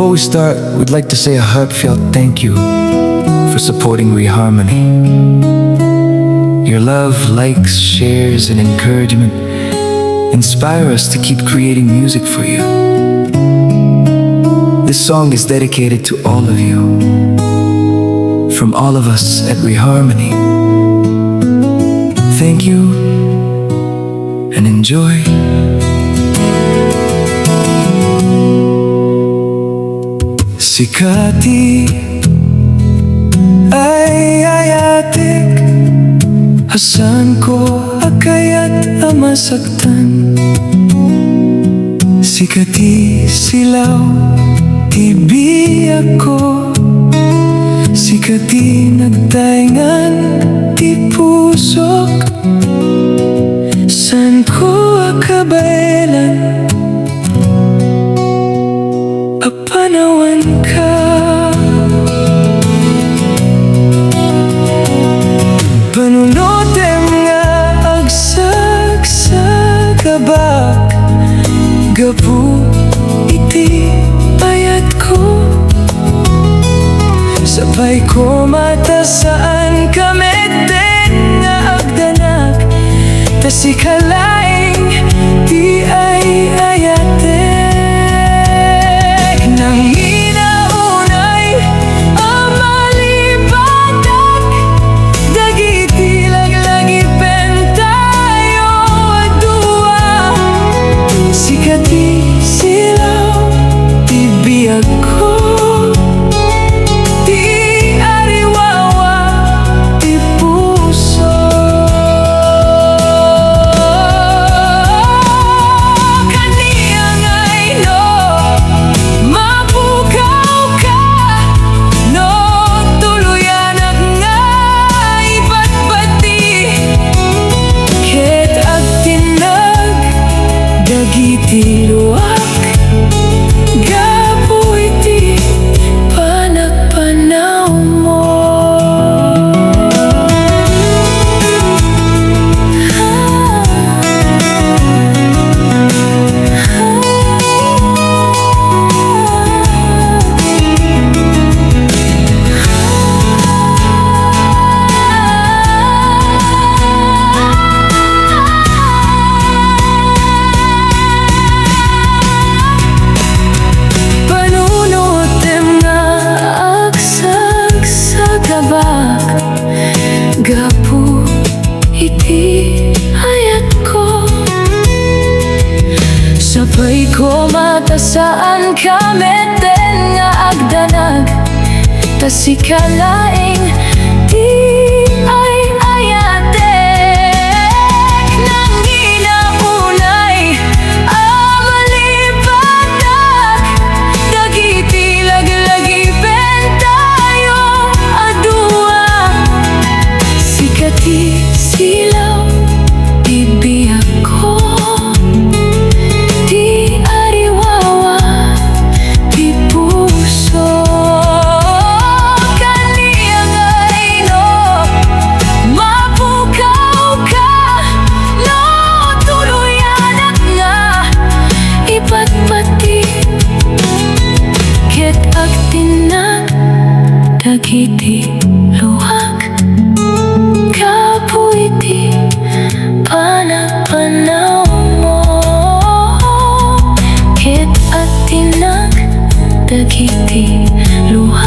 Before we start, we'd like to say a heartfelt thank you for supporting ReHarmony. Your love, likes, shares, and encouragement inspire us to keep creating music for you. This song is dedicated to all of you, from all of us at ReHarmony. Thank you and enjoy. Sikati ay ayatik, hasan ko akayat amasaktan. Sikati silaw, tibi ako. Sikati nagtaingan, ti pusok. San ko akabaylan, apanawan ka. Panunutem nga agsak sa kabak, gapu iti ayat ko. Sabay ko mata saan kamit din nga agdanag, tasikalaing di ay ayatek. Nang inaunay amalibatak, dagiti laglagi pentayo adua. Sikati silaw, tibiyag ko. Dagiti luwak, gapu iti panagpanaw mo. Gapu iti ayat ko. Sabay ko mata saan kameten nga agdanag, tasikalaing di ay ayatek. Nang inaunay amalibatak, dagiti laglagi pentayo adua. Sikati silaw, tibiyag ko. Di ariwawa, di puso. Kaniyang ay no, mapukaw ka. No, tuluyanak nga, ipatpati. Ket agtinag, dagiti luwak, gapu iti panagpanaw mo. Ket agtinag, dagiti luwak.